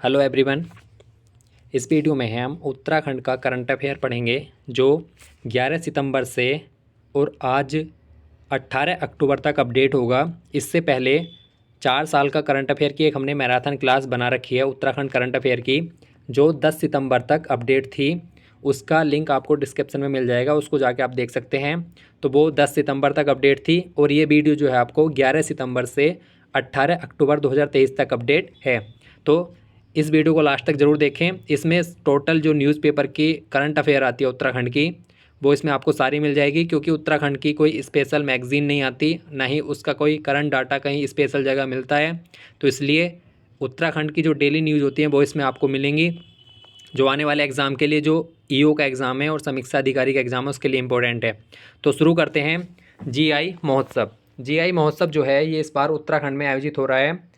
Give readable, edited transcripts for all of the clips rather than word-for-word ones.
Hello everyone. इस video में हम उत्तराखंड का करंट अफेयर पढ़ेंगे जो 11 सितंबर से और आज 18 अक्टूबर तक अपडेट होगा। इससे पहले 4 साल का करंट अफेयर की एक हमने मैराथन क्लास बना रखी है उत्तराखंड करंट अफेयर की, जो 10 सितंबर तक अपडेट थी। उसका लिंक आपको डिस्क्रिप्शन में मिल जाएगा, उसको जाके आप देख सकते हैं। तो वो 10 सितंबर तक अपडेट थी और ये वीडियो जो है आपको 11 सितंबर से 18 अक्टूबर 2023 तक अपडेट है। तो इस वीडियो को लास्ट तक ज़रूर देखें। इसमें टोटल जो न्यूज़पेपर की करंट अफेयर आती है उत्तराखंड की, वो इसमें आपको सारी मिल जाएगी, क्योंकि उत्तराखंड की कोई स्पेशल मैगज़ीन नहीं आती, ना ही उसका कोई करंट डाटा कहीं स्पेशल जगह मिलता है। तो इसलिए उत्तराखंड की जो डेली न्यूज़ होती हैं वो इसमें आपको मिलेंगी, जो आने वाले एग्ज़ाम के लिए, जो ईओ का एग्ज़ाम है और समीक्षा अधिकारी का एग्ज़ाम है, उसके लिए इम्पोर्टेंट है। तो शुरू करते हैं। जीआई महोत्सव। जीआई महोत्सव जो है ये इस बार उत्तराखंड में आयोजित हो रहा है।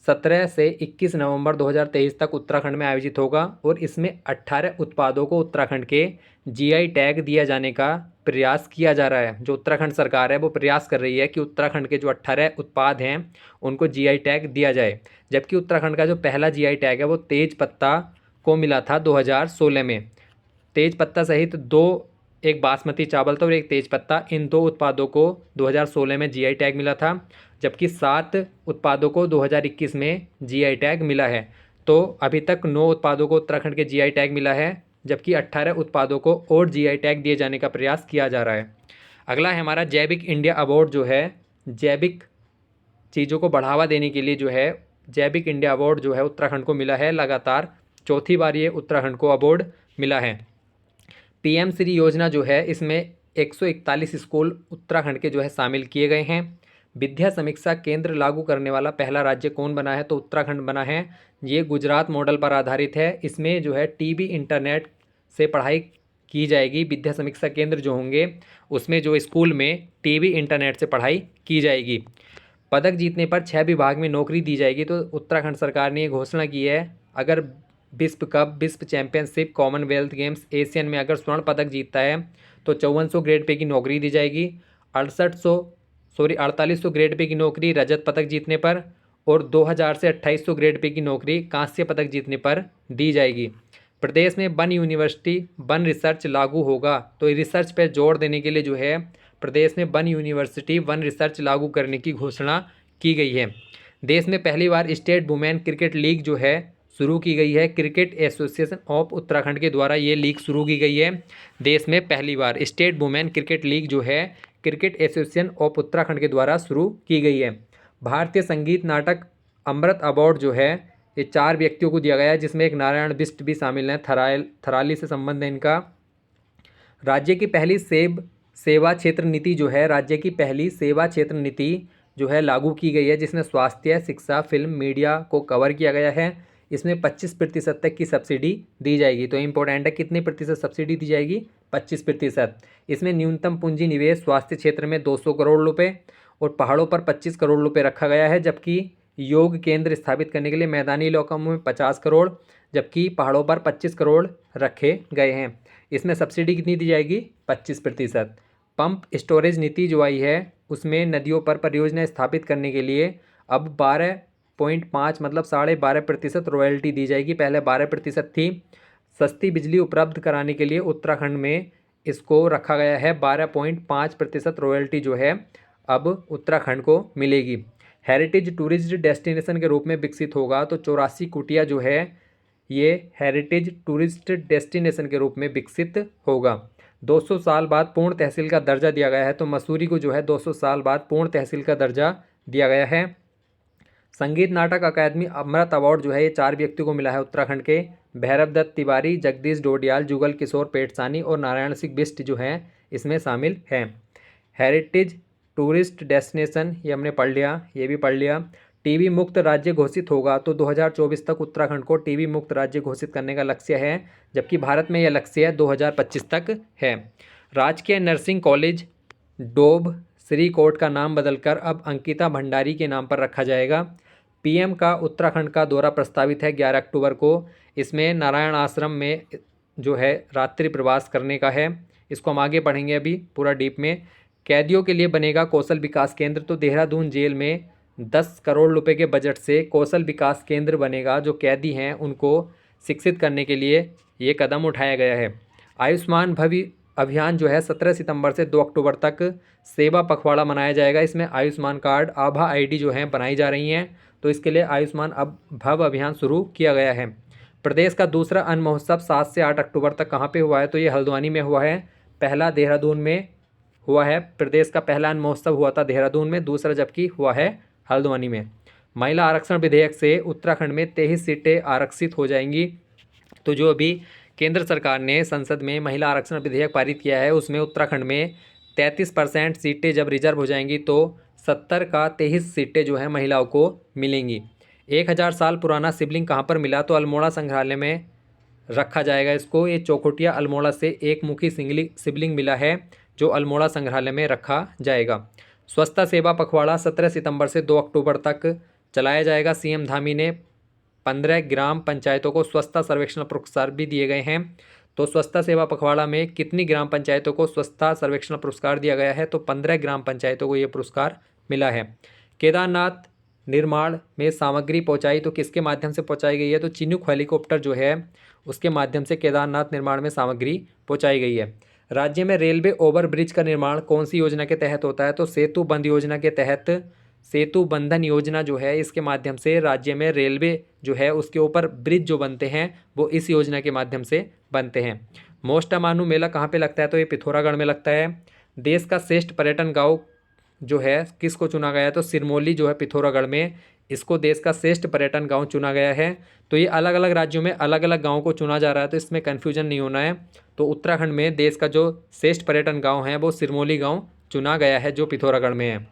17 से 21 नवंबर 2023 तक उत्तराखंड में आयोजित होगा और इसमें 18 उत्पादों को उत्तराखंड के जीआई टैग दिया जाने का प्रयास किया जा रहा है। जो उत्तराखंड सरकार है वो प्रयास कर रही है कि उत्तराखंड के जो 18 उत्पाद हैं उनको जीआई टैग दिया जाए। जबकि उत्तराखंड का जो पहला जीआई टैग है वो तेज पत्ता को मिला था 2016 में। तेज पत्ता सहित दो, एक बासमती चावल था और एक तेज पत्ता, इन दो उत्पादों को 2016 में जीआई टैग मिला था। जबकि 7 उत्पादों को 2021 में जीआई टैग मिला है। तो अभी तक 9 उत्पादों को उत्तराखंड के जीआई टैग मिला है, जबकि 18 उत्पादों को और जीआई टैग दिए जाने का प्रयास किया जा रहा है। अगला है हमारा जैविक इंडिया अवार्ड, जो है जैविक चीज़ों को बढ़ावा देने के लिए जो है जैविक इंडिया अवार्ड जो है उत्तराखंड को मिला है। लगातार चौथी बार ये उत्तराखंड को अवार्ड मिला है। पीएम श्री योजना जो है इसमें 141 स्कूल उत्तराखंड के जो है शामिल किए गए हैं। विद्या समीक्षा केंद्र लागू करने वाला पहला राज्य कौन बना है? तो उत्तराखंड बना है। ये गुजरात मॉडल पर आधारित है। इसमें जो है टीवी इंटरनेट से पढ़ाई की जाएगी। विद्या समीक्षा केंद्र जो होंगे उसमें जो स्कूल में टीवी इंटरनेट से पढ़ाई की जाएगी। पदक जीतने पर 6 विभाग में नौकरी दी जाएगी। तो उत्तराखंड सरकार ने ये घोषणा की है, अगर विश्व कप, विश्व चैंपियनशिप, कॉमनवेल्थ गेम्स, एशियन में अगर स्वर्ण पदक जीतता है तो 5400 ग्रेड पे की नौकरी दी जाएगी। 4800 ग्रेड पे की नौकरी रजत पदक जीतने पर, और 2000 से 2800 ग्रेड पे की नौकरी कांस्य पदक जीतने पर दी जाएगी। प्रदेश में वन यूनिवर्सिटी वन रिसर्च लागू होगा। तो रिसर्च पर जोर देने के लिए जो है प्रदेश में वन यूनिवर्सिटी वन रिसर्च लागू करने की घोषणा की गई है। देश में पहली बार स्टेट वुमेन क्रिकेट लीग जो है शुरू की गई है। क्रिकेट एसोसिएशन ऑफ उत्तराखंड के द्वारा ये लीग शुरू की गई है। देश में पहली बार स्टेट वुमेन क्रिकेट लीग जो है क्रिकेट एसोसिएशन ऑफ उत्तराखंड के द्वारा शुरू की गई है। भारतीय संगीत नाटक अमृत अवार्ड जो है ये 4 व्यक्तियों को दिया गया है, जिसमें एक नारायण बिष्ट भी शामिल हैं। थराली से संबंध है इनका। राज्य की पहली सेवा क्षेत्र नीति जो है, राज्य की पहली सेवा क्षेत्र नीति जो है लागू की गई है, जिसमें स्वास्थ्य, शिक्षा, फिल्म, मीडिया को कवर किया गया है। इसमें 25% तक की सब्सिडी दी जाएगी। तो इम्पोर्टेंट है, कितने प्रतिशत सब्सिडी दी जाएगी? 25%। इसमें न्यूनतम पूंजी निवेश स्वास्थ्य क्षेत्र में 200 करोड़ रुपये और पहाड़ों पर 25 करोड़ रुपये रखा गया है। जबकि योग केंद्र स्थापित करने के लिए मैदानी इलाकों में 50 करोड़, जबकि पहाड़ों पर 25 करोड़ रखे गए हैं। इसमें सब्सिडी कितनी दी जाएगी? 25%। पंप स्टोरेज नीति जो आई है उसमें नदियों पर परियोजना स्थापित करने के लिए अब 12.5 मतलब 12.5% रॉयल्टी दी जाएगी। पहले 12% थी। सस्ती बिजली उपलब्ध कराने के लिए उत्तराखंड में इसको रखा गया है। 12.5% रॉयल्टी जो है अब उत्तराखंड को मिलेगी। हेरिटेज टूरिस्ट डेस्टिनेशन के रूप में विकसित होगा। तो 84 कुटिया जो है ये हेरिटेज टूरिस्ट डेस्टिनेशन के रूप में विकसित होगा। 200 साल बाद पूर्ण तहसील का दर्जा दिया गया है। तो मसूरी को जो है 200 साल बाद पूर्ण तहसील का दर्जा दिया गया है। संगीत नाटक अकादमी अमृत अवार्ड जो है ये 4 व्यक्तियों को मिला है उत्तराखंड के। भैरव दत्त तिवारी, जगदीश डोडियाल, जुगल किशोर पेटसानी और नारायण सिंह बिष्ट जो हैं इसमें शामिल हैं। हेरिटेज टूरिस्ट डेस्टिनेशन ये हमने पढ़ लिया, ये भी पढ़ लिया। टीबी मुक्त राज्य घोषित होगा। तो 2024 तक उत्तराखंड को टीबी मुक्त राज्य घोषित करने का लक्ष्य है, जबकि भारत में यह लक्ष्य 2025 तक है। राजकीय नर्सिंग कॉलेज डोभ श्रीकोट का नाम बदलकर अब अंकिता भंडारी के नाम पर रखा जाएगा। पीएम का उत्तराखंड का दौरा प्रस्तावित है 11 अक्टूबर को। इसमें नारायण आश्रम में जो है रात्रि प्रवास करने का है। इसको हम आगे पढ़ेंगे अभी पूरा डीप में। कैदियों के लिए बनेगा कौशल विकास केंद्र। तो देहरादून जेल में 10 करोड़ रुपए के बजट से कौशल विकास केंद्र बनेगा, जो कैदी हैं उनको शिक्षित करने के लिए ये कदम उठाया गया है। आयुष्मान भव्य अभियान जो है 17 सितंबर से 2 अक्टूबर तक सेवा पखवाड़ा मनाया जाएगा। इसमें आयुष्मान कार्ड, आभा आईडी जो हैं बनाई जा रही हैं, तो इसके लिए आयुष्मान अब भव अभियान शुरू किया गया है। प्रदेश का दूसरा अन्न महोत्सव 7 से 8 अक्टूबर तक कहाँ पे हुआ है, तो ये हल्द्वानी में हुआ है। पहला देहरादून में हुआ है। प्रदेश का पहला अन्न महोत्सव हुआ था देहरादून में, दूसरा जबकि हुआ है हल्द्वानी में। महिला आरक्षण विधेयक से उत्तराखंड में 23 सीटें आरक्षित हो जाएंगी। तो जो अभी केंद्र सरकार ने संसद में महिला आरक्षण विधेयक पारित किया है, उसमें उत्तराखंड में 33% सीटें जब रिजर्व हो जाएंगी तो 70 का 23 सीटें जो है महिलाओं को मिलेंगी। 1000 साल पुराना शिवलिंग कहाँ पर मिला, तो अल्मोड़ा संग्रहालय में रखा जाएगा इसको। ये चौखुटिया अल्मोड़ा से एक मुखी शिवलिंग मिला है, जो अल्मोड़ा संग्रहालय में रखा जाएगा। स्वच्छता सेवा पखवाड़ा 17 सितंबर से 2 अक्टूबर तक चलाया जाएगा। सीएम धामी ने 15 ग्राम पंचायतों को स्वच्छता सर्वेक्षण पुरस्कार भी दिए गए हैं। तो स्वच्छता सेवा पखवाड़ा में कितनी ग्राम पंचायतों को स्वच्छता सर्वेक्षण पुरस्कार दिया गया है, तो 15 ग्राम पंचायतों को ये पुरस्कार मिला है। केदारनाथ निर्माण में सामग्री पहुंचाई, तो किसके माध्यम से पहुंचाई गई है, तो चिनूक हेलीकॉप्टर जो है उसके माध्यम से केदारनाथ निर्माण में सामग्री पहुंचाई गई है। राज्य में रेलवे ओवरब्रिज का निर्माण कौन सी योजना के तहत होता है, तो सेतु बंध योजना के तहत। सेतु बंधन योजना जो है इसके माध्यम से राज्य में रेलवे जो है उसके ऊपर ब्रिज जो बनते हैं वो इस योजना के माध्यम से बनते हैं। मोस्टामानू मेला कहाँ पे लगता है, तो ये पिथौरागढ़ में लगता है। देश का श्रेष्ठ पर्यटन गाँव जो है किसको चुना गया है, तो सिरमौली जो है पिथौरागढ़ में, इसको देश का श्रेष्ठ पर्यटन गांव चुना गया है। तो ये अलग अलग राज्यों में अलग अलग गांवों को चुना जा रहा है, तो इसमें कन्फ्यूजन नहीं होना है। तो उत्तराखंड में देश का जो श्रेष्ठ पर्यटन गांव है वो सिरमौली गांव चुना गया है, जो पिथौरागढ़ में है।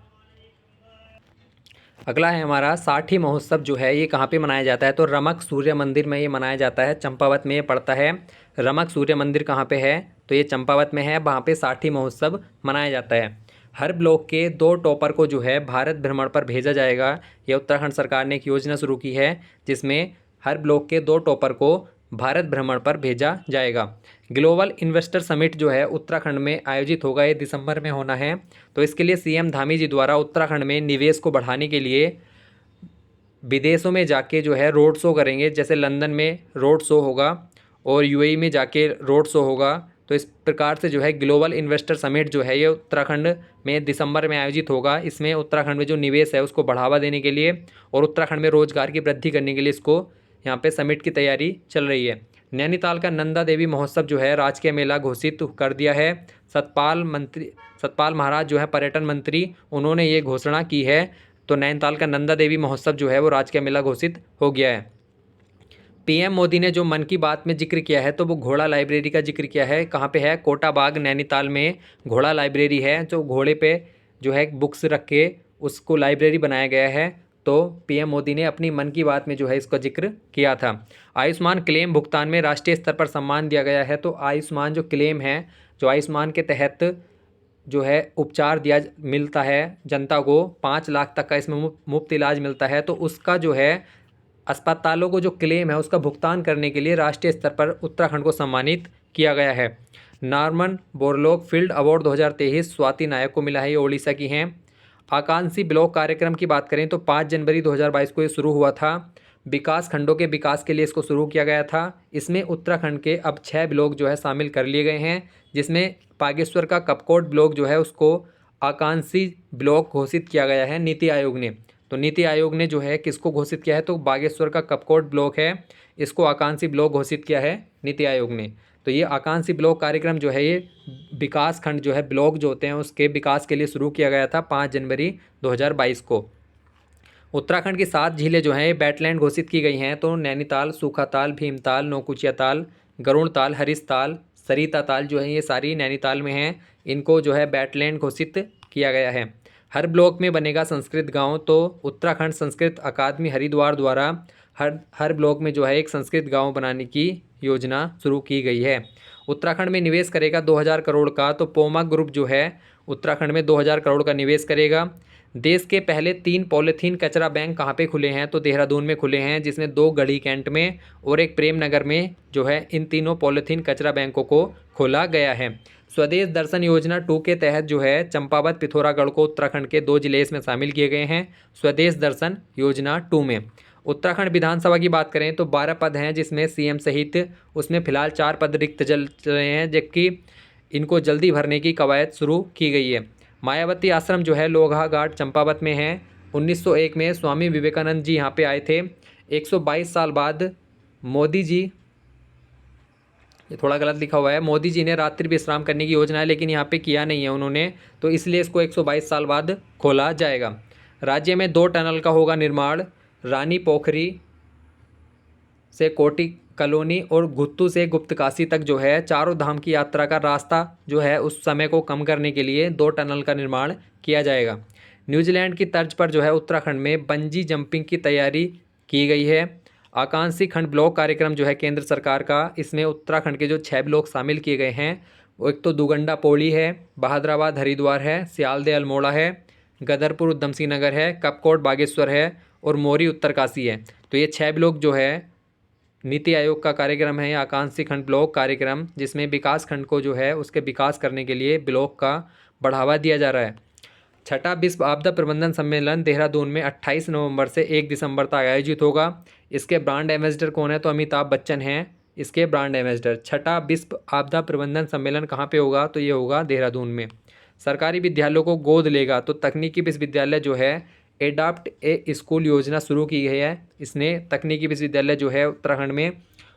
अगला है हमारा साठी महोत्सव जो है ये कहाँ पे मनाया जाता है, तो रमक सूर्य मंदिर में ये मनाया जाता है। चंपावत में ये पड़ता है। रमक सूर्य मंदिर कहाँ पे है, तो ये चंपावत में है। वहाँ पे साठी महोत्सव मनाया जाता है। हर ब्लॉक के 2 टॉपर को जो है भारत भ्रमण पर भेजा जाएगा। यह उत्तराखंड सरकार ने एक योजना शुरू की है, जिसमें हर ब्लॉक के 2 टॉपर को भारत भ्रमण पर भेजा जाएगा। ग्लोबल इन्वेस्टर समिट जो है उत्तराखंड में आयोजित होगा, ये दिसंबर में होना है। तो इसके लिए सीएम धामी जी द्वारा उत्तराखंड में निवेश को बढ़ाने के लिए विदेशों में जाके जो है रोड शो करेंगे। जैसे लंदन में रोड शो होगा और यूएई में जाके रोड शो होगा। तो इस प्रकार से जो है ग्लोबल इन्वेस्टर समिट जो है ये उत्तराखंड में दिसंबर में आयोजित होगा। इसमें उत्तराखंड में जो निवेश है उसको बढ़ावा देने के लिए और उत्तराखंड में रोजगार की वृद्धि करने के लिए इसको यहाँ पे समिट की तैयारी चल रही है। नैनीताल का नंदा देवी महोत्सव जो है राजकीय मेला घोषित कर दिया है। सतपाल महाराज जो है पर्यटन मंत्री, उन्होंने ये घोषणा की है। तो नैनीताल का नंदा देवी महोत्सव जो है वो राजकीय मेला घोषित हो गया है। पीएम मोदी ने जो मन की बात में जिक्र किया है, तो वो घोड़ा लाइब्रेरी का जिक्र किया है। कहाँ पे है, कोटा बाग नैनीताल में घोड़ा लाइब्रेरी है। जो घोड़े पे जो है बुक्स रख के उसको लाइब्रेरी बनाया गया है। तो पीएम मोदी ने अपनी मन की बात में जो है इसका जिक्र किया था। आयुष्मान क्लेम भुगतान में राष्ट्रीय स्तर पर सम्मान दिया गया है। तो आयुष्मान जो क्लेम है, जो आयुष्मान के तहत जो है उपचार मिलता है जनता को, 5 लाख तक का इसमें मुफ्त इलाज मिलता है। तो उसका जो है अस्पतालों को जो क्लेम है उसका भुगतान करने के लिए राष्ट्रीय स्तर पर उत्तराखंड को सम्मानित किया गया है। Norman Borlaug field award 2023 Swati Nayak को मिला है, ये ओडिशा की हैं। आकांक्षी ब्लॉक कार्यक्रम की बात करें तो 5 जनवरी 2022 को ये शुरू हुआ था। विकास खंडों के विकास के लिए इसको शुरू किया गया था। इसमें उत्तराखंड के अब 6 ब्लॉक जो है शामिल कर लिए गए हैं, जिसमें बागेश्वर का कपकोट ब्लॉक जो है उसको आकांक्षी ब्लॉक घोषित किया गया है नीति आयोग ने। तो नीति आयोग ने जो है किसको घोषित किया है, तो बागेश्वर का कपकोट ब्लॉक है, इसको आकांक्षी ब्लॉक घोषित किया है नीति आयोग ने। तो ये आकांक्षी ब्लॉक कार्यक्रम जो है ये विकास खंड जो है ब्लॉक जो होते हैं उसके विकास के लिए शुरू किया गया था 5 जनवरी 2022 को। उत्तराखंड की 7 झीलें जो हैं ये वेटलैंड घोषित की गई हैं। तो नैनीताल, सूखाताल, भीमताल, नौकुचिया ताल, गरुड़ताल, हरिशताल, सरिता ताल जो है ये सारी नैनीताल में हैं। इनको जो है वेटलैंड घोषित किया गया है। हर ब्लॉक में बनेगा संस्कृत गांव। तो उत्तराखंड संस्कृत अकादमी हरिद्वार द्वारा हर ब्लॉक में जो है एक संस्कृत गांव बनाने की योजना शुरू की गई है। उत्तराखंड में निवेश करेगा 2000 करोड़ का। तो पोमा ग्रुप जो है उत्तराखंड में 2000 करोड़ का निवेश करेगा। देश के पहले 3 पॉलीथीन कचरा बैंक कहाँ पे खुले हैं, तो देहरादून में खुले हैं, जिसमें 2 गढ़ी कैंट में और एक प्रेम नगर में जो है इन तीनों पॉलीथीन कचरा बैंकों को खोला गया है। स्वदेश दर्शन योजना 2 के तहत जो है चंपावत पिथौरागढ़ को उत्तराखंड के 2 जिले इसमें शामिल किए गए हैं स्वदेश दर्शन योजना 2 में। उत्तराखंड विधानसभा की बात करें तो 12 पद हैं, जिसमें सीएम सहित उसमें फिलहाल 4 पद रिक्त चल रहे हैं, जबकि इनको जल्दी भरने की कवायद शुरू की गई है। मायावती आश्रम जो है लोहा घाट चंपावत में है। 1901 में स्वामी विवेकानंद जी यहाँ पे आए थे। 122 साल बाद मोदी जी, ये थोड़ा गलत लिखा हुआ है, मोदी जी ने रात्रि विश्राम करने की योजना है, लेकिन यहाँ पे किया नहीं है उन्होंने, तो इसलिए इसको 122 साल बाद खोला जाएगा। राज्य में 2 टनल का होगा निर्माण। रानी पोखरी से कोटी कॉलोनी और गुत्तू से गुप्तकाशी तक जो है चारों धाम की यात्रा का रास्ता जो है उस समय को कम करने के लिए 2 टनल का निर्माण किया जाएगा। न्यूजीलैंड की तर्ज पर जो है उत्तराखंड में बंजी जंपिंग की तैयारी की गई है। आकांक्षी खंड ब्लॉक कार्यक्रम जो है केंद्र सरकार का, इसमें उत्तराखंड के जो 6 ब्लॉक शामिल किए गए हैं वो एक तो दुगंडा पौड़ी है, बहादुराबाद हरिद्वार है, सियालदह अल्मोड़ा है, गदरपुर उधम सिंह नगर है, कपकोट बागेश्वर है और मोरी उत्तरकाशी है। तो ये 6 ब्लॉक जो है नीति आयोग का कार्यक्रम है, आकांक्षी खंड ब्लॉक कार्यक्रम, जिसमें विकास खंड को जो है उसके विकास करने के लिए ब्लॉक का बढ़ावा दिया जा रहा है। छठा विश्व आपदा प्रबंधन सम्मेलन देहरादून में 28 नवंबर से 1 दिसंबर तक आयोजित होगा। इसके ब्रांड एम्बेसडर कौन है? तो अमिताभ बच्चन हैं इसके ब्रांड एम्बेसडर। छठा विश्व आपदा प्रबंधन सम्मेलन कहाँ पे होगा? तो ये होगा देहरादून में। सरकारी विद्यालयों को गोद लेगा तो तकनीकी विश्वविद्यालय जो है एडाप्ट ए स्कूल योजना शुरू की गई है। इसने तकनीकी विश्वविद्यालय जो है उत्तराखंड में,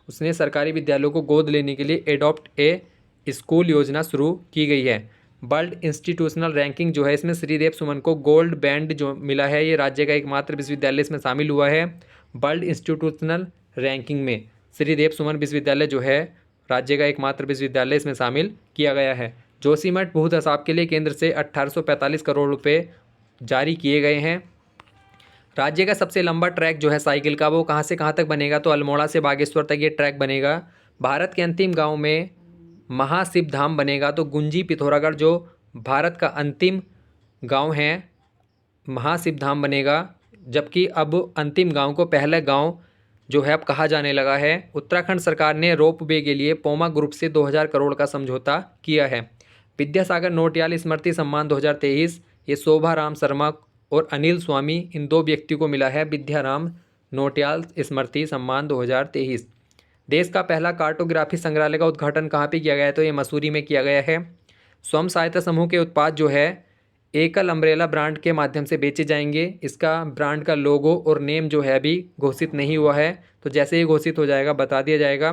उसने सरकारी विद्यालयों को गोद लेने के लिए एडॉप्ट ए स्कूल योजना शुरू की गई है। वर्ल्ड इंस्टीट्यूशनल रैंकिंग जो है इसमें श्रीदेव सुमन को गोल्ड बैंड जो मिला है, ये राज्य का एकमात्र विश्वविद्यालय इसमें शामिल हुआ है। वर्ल्ड इंस्टीट्यूशनल रैंकिंग में श्रीदेव सुमन विश्वविद्यालय जो है राज्य का एकमात्र विश्वविद्यालय इसमें शामिल किया गया है। जोशीमठ भू दसाब के लिए केंद्र से 1845 करोड़ रुपए जारी किए गए हैं। राज्य का सबसे लंबा ट्रैक जो है साइकिल का, वो कहाँ से कहाँ तक बनेगा? तो अल्मोड़ा से बागेश्वर तक ये ट्रैक बनेगा। भारत के अंतिम गांव में महाशिव धाम बनेगा। तो गुंजी पिथौरागढ़ जो भारत का अंतिम गांव है, महाशिव धाम बनेगा, जबकि अब अंतिम गांव को पहला गांव जो है अब कहा जाने लगा है। उत्तराखंड सरकार ने रोप वे के लिए पोमा ग्रुप से 2000 करोड़ का समझौता किया है। विद्यासागर नोटियाल स्मृति सम्मान 2023, ये शोभा राम शर्मा और अनिल स्वामी, इन 2 व्यक्ति को मिला है विद्याराम नोटियाल स्मृति सम्मान 2023। देश का पहला कार्टोग्राफी संग्रहालय का उद्घाटन कहाँ पे किया गया है? तो ये मसूरी में किया गया है। स्वयं सहायता समूह के उत्पाद जो है एकल अम्ब्रेला ब्रांड के माध्यम से बेचे जाएंगे। इसका ब्रांड का लोगो और नेम जो है अभी घोषित नहीं हुआ है, तो जैसे ही घोषित हो जाएगा बता दिया जाएगा।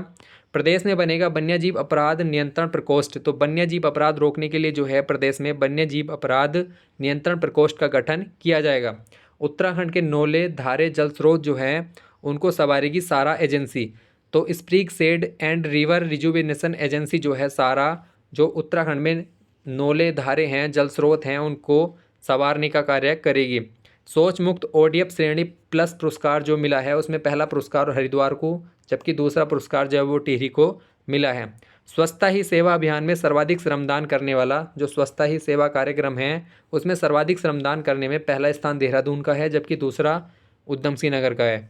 प्रदेश में बनेगा वन्यजीव अपराध नियंत्रण प्रकोष्ठ। तो वन्यजीव अपराध रोकने के लिए जो है प्रदेश में वन्यजीव अपराध नियंत्रण प्रकोष्ठ का गठन किया जाएगा। उत्तराखंड के नोले धारे जल स्रोत जो हैं उनको संवारेगी सारा एजेंसी। तो spring said and river rejuvenation agency जो है सारा, जो उत्तराखंड में नोले धारे हैं जल स्रोत हैं उनको संवारने का कार्य करेगी। सोच मुक्त ओडीएफ श्रेणी प्लस पुरस्कार जो मिला है उसमें पहला पुरस्कार हरिद्वार को, जबकि दूसरा पुरस्कार जो है वो टिहरी को मिला है। स्वच्छता ही सेवा अभियान में सर्वाधिक श्रमदान करने वाला जो स्वच्छता ही सेवा कार्यक्रम है उसमें सर्वाधिक श्रमदान करने में पहला स्थान देहरादून का है, जबकि दूसरा उधम सिंह नगर का है।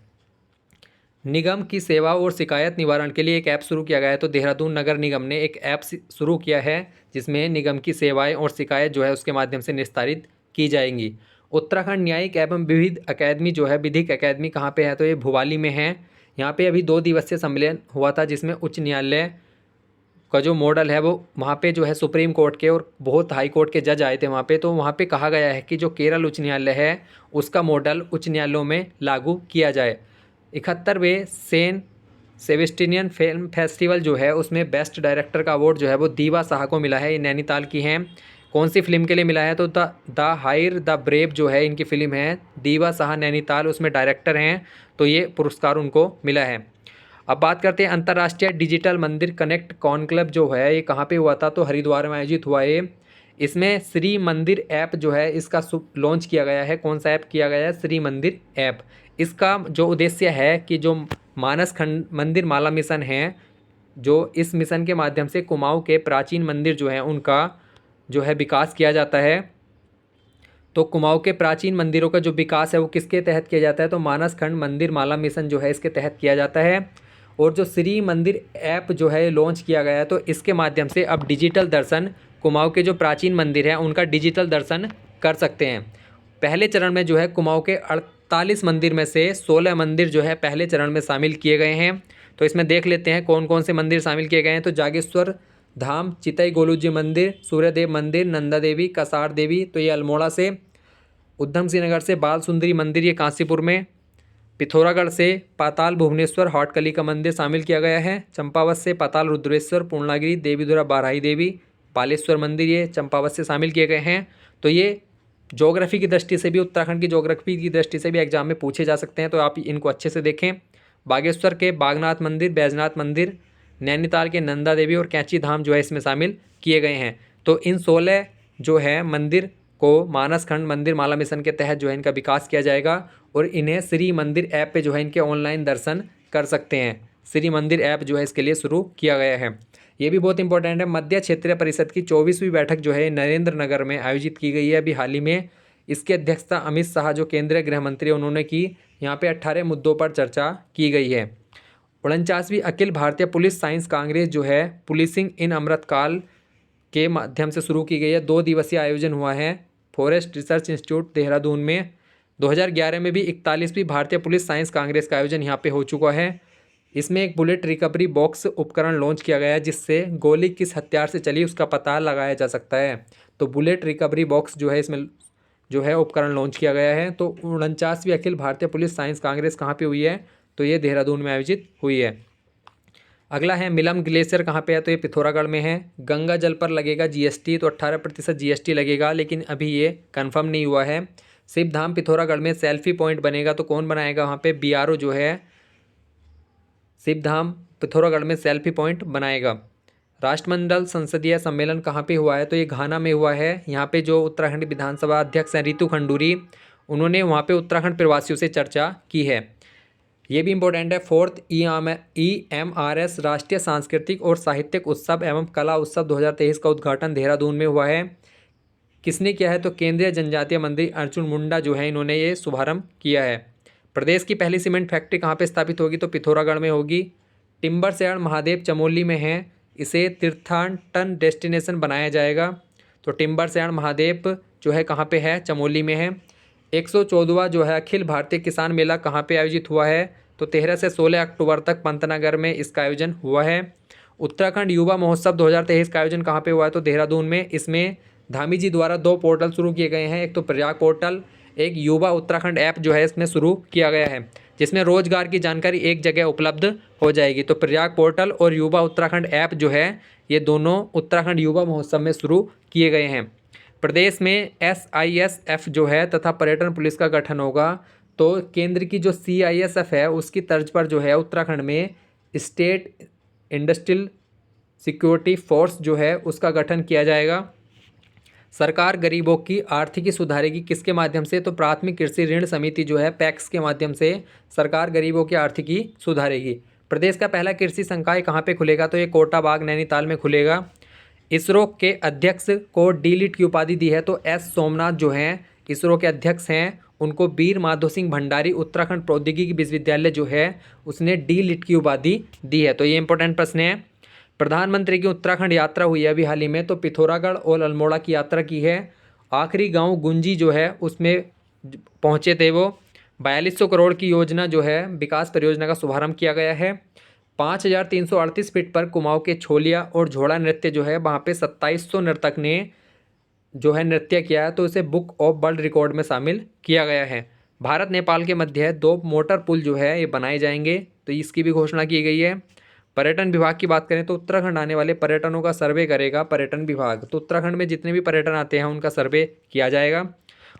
निगम की सेवा और शिकायत निवारण के लिए एक ऐप शुरू किया गया है। तो देहरादून नगर निगम ने एक ऐप शुरू किया है जिसमें निगम की सेवाएं और शिकायत जो है उसके माध्यम से निस्तारित की जाएंगी। उत्तराखंड न्यायिक एवं विविध अकादमी जो है विधिक अकादमी कहाँ पे है? तो ये भुवाली में है। यहाँ पे अभी 2 दिवसीय सम्मेलन हुआ था जिसमें उच्च न्यायालय का जो मॉडल है वो वहाँ पे जो है सुप्रीम कोर्ट के और बहुत हाई कोर्ट के जज आए थे वहाँ पे। तो वहाँ पे कहा गया है कि जो केरल उच्च न्यायालय है उसका मॉडल उच्च न्यायालयों में लागू किया जाए। 71वें सेन सेबेस्टियन फिल्म फेस्टिवल जो है उसमें बेस्ट डायरेक्टर का अवार्ड जो है वो दीवा शाह को मिला है। ये नैनीताल की हैं। कौन सी फिल्म के लिए मिला है? तो द हायर द ब्रेव जो है इनकी फिल्म है। दीवा शाह नैनीताल उसमें डायरेक्टर हैं, तो ये पुरस्कार उनको मिला है। अब बात करते हैं अंतर्राष्ट्रीय डिजिटल मंदिर कनेक्ट कॉन्क्लेव जो है ये कहाँ पे हुआ था? तो हरिद्वार में आयोजित हुआ है। इसमें श्री मंदिर ऐप जो है इसका लॉन्च किया गया है। कौन सा ऐप किया गया है? श्री मंदिर ऐप। इसका जो उद्देश्य है कि जो मानस खंड मंदिर माला मिशन है, जो इस मिशन के माध्यम से कुमाऊं के प्राचीन मंदिर जो हैं उनका जो है विकास किया जाता है। तो कुमाऊं के प्राचीन मंदिरों का जो विकास है वो किसके तहत किया जाता है? तो मानस खंड मंदिर माला मिशन जो है इसके तहत किया जाता है। और जो श्री मंदिर ऐप जो है लॉन्च किया गया है, तो इसके माध्यम से अब डिजिटल दर्शन कुमाऊं के जो प्राचीन मंदिर हैं उनका डिजिटल दर्शन कर सकते हैं। पहले चरण में जो है कुमाऊं के 48 मंदिर में से 16 मंदिर जो है पहले चरण में शामिल किए गए हैं। तो इसमें देख लेते हैं कौन कौन से मंदिर शामिल किए गए हैं। तो जागेश्वर धाम, चितई गोलूजी मंदिर, सूर्यदेव मंदिर, नंदा देवी, कसार देवी, तो ये अल्मोड़ा से, उधम सिंह नगर से बाल सुंदरी मंदिर ये कांसीपुर में, पिथौरागढ़ से पाताल भुवनेश्वर हॉटकली का मंदिर शामिल किया गया है, चंपावत से पाताल रुद्रेश्वर, पूर्णागिरी, देवीधुरा बाराही देवी, बालेश्वर मंदिर ये चंपावत से शामिल किए गए हैं। तो ये ज्योग्राफी की दृष्टि से भी, उत्तराखंड की ज्योग्राफी की दृष्टि से भी एग्जाम में पूछे जा सकते हैं, तो आप इनको अच्छे से देखें। बागेश्वर के बागनाथ मंदिर, बैजनाथ मंदिर, नैनीताल के नंदा देवी और कैंची धाम जो है इसमें शामिल किए गए हैं। तो इन 16 जो है मंदिर को मानस खंड मंदिर माला मिशन के तहत जो है इनका विकास किया जाएगा और इन्हें श्री मंदिर ऐप पे जो है इनके ऑनलाइन दर्शन कर सकते हैं। श्री मंदिर ऐप जो है इसके लिए शुरू किया गया है। ये भी बहुत इंपॉर्टेंट है। मध्य क्षेत्रीय परिषद की 24वीं बैठक जो है नरेंद्र नगर में आयोजित की गई है अभी हाल ही में। इसकी अध्यक्षता अमित शाह जो केंद्रीय गृह मंत्री उन्होंने की। यहाँ पे 18 मुद्दों पर चर्चा की गई है। 49वीं अखिल भारतीय पुलिस साइंस कांग्रेस जो है पुलिसिंग इन अमृतकाल के माध्यम से शुरू की गई है। 2 दिवसीय आयोजन हुआ है फॉरेस्ट रिसर्च इंस्टीट्यूट देहरादून में। 2011 में भी 41वीं भारतीय पुलिस साइंस कांग्रेस का आयोजन यहाँ पे हो चुका है। इसमें एक बुलेट रिकवरी बॉक्स उपकरण लॉन्च किया गया है जिससे गोली किस हथियार से चली उसका पता लगाया जा सकता है। तो बुलेट रिकवरी बॉक्स जो है इसमें जो है उपकरण लॉन्च किया गया है। तो 49वीं अखिल भारतीय पुलिस साइंस कांग्रेस कहाँ पे हुई है, तो ये देहरादून में आयोजित हुई है। अगला है मिलम ग्लेशियर कहाँ पे है, तो ये पिथौरागढ़ में है। गंगा जल पर लगेगा जीएसटी, तो 18% जीएसटी लगेगा, लेकिन अभी ये कंफर्म नहीं हुआ है। शिव धाम पिथौरागढ़ में सेल्फी पॉइंट बनेगा, तो कौन बनाएगा वहाँ पे, बीआरओ जो है शिव धाम पिथौरागढ़ में सेल्फी पॉइंट बनाएगा। राष्ट्रमंडल संसदीय सम्मेलन कहाँ पे हुआ है, तो ये घाना में हुआ है। यहाँ पे जो उत्तराखंड विधानसभा अध्यक्ष हैं रितु खंडूरी, उन्होंने वहाँ पे उत्तराखंड प्रवासियों से चर्चा की है। ये भी इम्पोर्टेंट है। 4th EMRS राष्ट्रीय सांस्कृतिक और साहित्यिक उत्सव एवं कला उत्सव 2023 का उद्घाटन देहरादून में हुआ है। किसने किया है, तो केंद्रीय जनजातीय मंत्री अर्जुन मुंडा जो है इन्होंने ये शुभारंभ किया है। प्रदेश की पहली सीमेंट फैक्ट्री कहाँ पे स्थापित होगी, तो पिथौरागढ़ में होगी। टिम्बरसैंण महादेव चमोली में है, इसे तीर्थाटन डेस्टिनेशन बनाया जाएगा। तो टिम्बरसैंण महादेव जो है कहाँ पे है, चमोली में है। 114वां जो है अखिल भारतीय किसान मेला कहाँ पे आयोजित हुआ है, तो 13 से 16 अक्टूबर तक पंतनगर में इसका आयोजन हुआ है। उत्तराखंड युवा महोत्सव 2023 का आयोजन कहाँ पे हुआ है, तो देहरादून में। इसमें धामी जी द्वारा 2 पोर्टल शुरू किए गए हैं, एक तो प्रयाग पोर्टल, एक युवा उत्तराखंड ऐप जो है इसमें शुरू किया गया है जिसमें रोजगार की जानकारी एक जगह उपलब्ध हो जाएगी। तो प्रयाग पोर्टल और युवा उत्तराखंड ऐप जो है ये दोनों उत्तराखंड युवा महोत्सव में शुरू किए गए हैं। प्रदेश में SISF जो है तथा पर्यटन पुलिस का गठन होगा। तो केंद्र की जो CISF है उसकी तर्ज पर जो है उत्तराखंड में स्टेट इंडस्ट्रियल सिक्योरिटी फोर्स जो है उसका गठन किया जाएगा। सरकार गरीबों की आर्थिकी सुधारेगी, किसके माध्यम से, तो प्राथमिक कृषि ऋण समिति जो है पैक्स के माध्यम से सरकार गरीबों की आर्थिकी सुधारेगी। प्रदेश का पहला कृषि संकाय कहाँ पे खुलेगा, तो ये कोटा बाग नैनीताल में खुलेगा। इसरो के अध्यक्ष को डी.लिट की उपाधि दी है, तो S सोमनाथ जो हैं इसरो के अध्यक्ष हैं, उनको वीर माधो सिंह भंडारी उत्तराखंड प्रौद्योगिकी विश्वविद्यालय जो है उसने डी.लिट की उपाधि दी है। तो ये इंपॉर्टेंट प्रश्न है। प्रधानमंत्री की उत्तराखंड यात्रा हुई है अभी हाल ही में, तो पिथौरागढ़ और अल्मोड़ा की यात्रा की है। आखिरी गांव गुंजी जो है उसमें पहुंचे थे वो। 4200 करोड़ की योजना जो है विकास परियोजना का शुभारंभ किया गया है। 5338 फीट पर कुमाऊं के छोलिया और झोड़ा नृत्य जो है वहाँ पे 2700 नर्तक ने जो है नृत्य किया है, तो इसे बुक ऑफ वर्ल्ड रिकॉर्ड में शामिल किया गया है। भारत नेपाल के मध्य 2 मोटर पुल जो है ये बनाए जाएंगे, तो इसकी भी घोषणा की गई है। पर्यटन विभाग की बात करें तो उत्तराखंड आने वाले पर्यटनों का सर्वे करेगा पर्यटन विभाग। तो उत्तराखंड में जितने भी पर्यटन आते हैं उनका सर्वे किया जाएगा।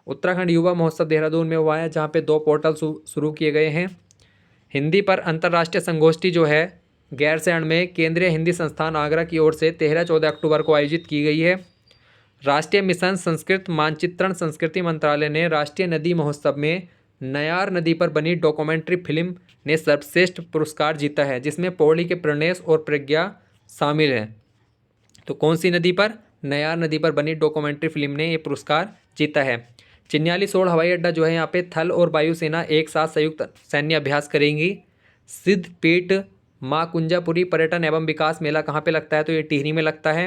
उत्तराखंड युवा महोत्सव देहरादून में हुआ है जहाँ पे 2 पोर्टल शुरू किए गए हैं। हिंदी पर अंतर्राष्ट्रीय संगोष्ठी जो है गैरसैंण में केंद्रीय हिंदी संस्थान आगरा की ओर से 13-14 अक्टूबर को आयोजित की गई है। राष्ट्रीय मिशन संस्कृत मानचित्रण संस्कृति मंत्रालय ने राष्ट्रीय नदी महोत्सव में नयार नदी पर बनी डॉक्यूमेंट्री फिल्म ने सर्वश्रेष्ठ पुरस्कार जीता है, जिसमें पौड़ी के प्रणेश और प्रज्ञा शामिल हैं। तो कौन सी नदी पर, नयार नदी पर बनी डॉक्यूमेंट्री फिल्म ने ये पुरस्कार जीता है। चिन्यालीसोड़ हवाई अड्डा जो है यहाँ पे थल और वायुसेना एक साथ संयुक्त सैन्य अभ्यास करेंगी। सिद्धपीठ माँ कुंजापुरी पर्यटन एवं विकास मेला कहाँ पे लगता है, तो ये टिहरी में लगता है।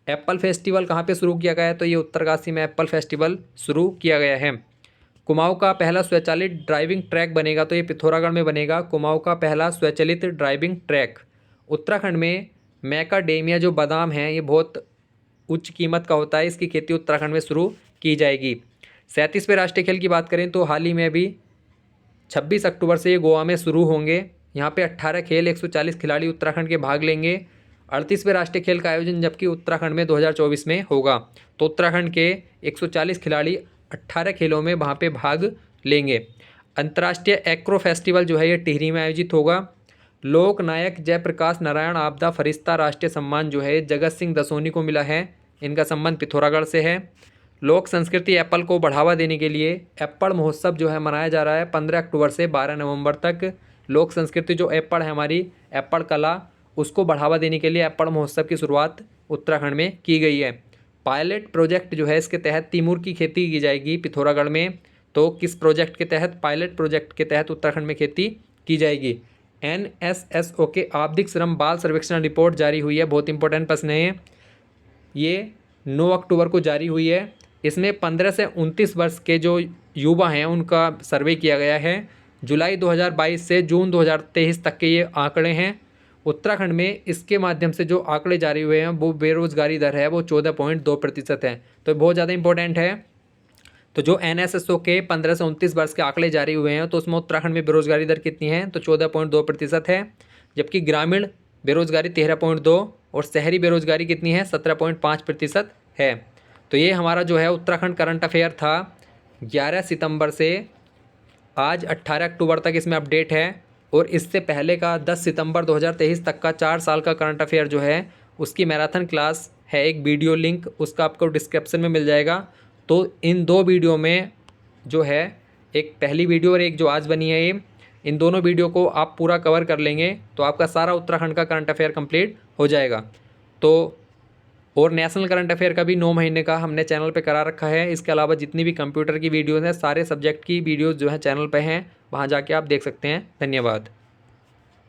एप्पल फेस्टिवल कहाँ पे शुरू किया गया है, तो ये उत्तरकाशी में एप्पल फेस्टिवल शुरू किया गया है। कुमाऊं का पहला स्वचालित ड्राइविंग ट्रैक बनेगा, तो ये पिथौरागढ़ में बनेगा। कुमाऊं का पहला स्वचालित ड्राइविंग ट्रैक। उत्तराखंड में मैकाडेमिया जो बादाम है ये बहुत उच्च कीमत का होता है, इसकी खेती उत्तराखंड में शुरू की जाएगी। 37वें राष्ट्रीय खेल की बात करें तो हाल ही में अभी 26 अक्टूबर से ये गोवा में शुरू होंगे। यहाँ पे 18 खेल 140 खिलाड़ी उत्तराखंड के भाग लेंगे। 38वें राष्ट्रीय खेल का आयोजन जबकि उत्तराखंड में 2024 में होगा। तो उत्तराखंड के 140 खिलाड़ी 18 खेलों में वहाँ पे भाग लेंगे। अंतर्राष्ट्रीय एक्रो फेस्टिवल जो है ये टिहरी में आयोजित होगा। लोक नायक जयप्रकाश नारायण आपदा फरिश्ता राष्ट्रीय सम्मान जो है जगत सिंह दसोनी को मिला है, इनका संबंध पिथौरागढ़ से है। लोक संस्कृति एप्पल को बढ़ावा देने के लिए एप्पल महोत्सव जो है मनाया जा रहा है 15 अक्टूबर से 12 नवंबर तक। लोक संस्कृति जो एप्पल है हमारी एप्पल कला, उसको बढ़ावा देने के लिए एप्पल महोत्सव की शुरुआत उत्तराखंड में की गई है। पायलट प्रोजेक्ट जो है इसके तहत तिमूर की खेती की जाएगी पिथौरागढ़ में। तो किस प्रोजेक्ट के तहत, पायलट प्रोजेक्ट के तहत उत्तराखंड में खेती की जाएगी। NSSO के आवधिक श्रम बाल सर्वेक्षण रिपोर्ट जारी हुई है, बहुत इंपॉर्टेंट प्रश्न है ये 9 अक्टूबर को जारी हुई है। इसमें 15 से 29 वर्ष के जो युवा हैं उनका सर्वे किया गया है। जुलाई 2022 से जून 2023 तक के ये आंकड़े हैं। उत्तराखंड में इसके माध्यम से जो आंकड़े जारी हुए हैं वो बेरोजगारी दर है वो 14.2% है, तो बहुत ज़्यादा इंपॉर्टेंट है। तो जो NSSO के 15 से 29 वर्ष के आंकड़े जारी हुए हैं तो उसमें उत्तराखंड में बेरोजगारी दर कितनी है, तो 14.2% है। जबकि ग्रामीण बेरोजगारी 13.2 और शहरी बेरोजगारी कितनी है, 17.5% है। तो ये हमारा जो है उत्तराखंड करंट अफेयर था 11 सितंबर से आज 18 अक्टूबर तक इसमें अपडेट है। और इससे पहले का 10 सितंबर 2023 तक का 4 साल का करंट अफेयर जो है उसकी मैराथन क्लास है, एक वीडियो लिंक उसका आपको डिस्क्रिप्शन में मिल जाएगा। तो इन दो वीडियो में जो है, एक पहली वीडियो और एक जो आज बनी है ये, इन दोनों वीडियो को आप पूरा कवर कर लेंगे तो आपका सारा उत्तराखंड का करंट अफेयर कंप्लीट हो जाएगा। तो और नेशनल करंट अफेयर का भी 9 महीने का हमने चैनल पे करा रखा है। इसके अलावा जितनी भी कंप्यूटर की वीडियोज़ हैं सारे सब्जेक्ट की वीडियोज़ जो है चैनल पे हैं, वहाँ जाके आप देख सकते हैं। धन्यवाद।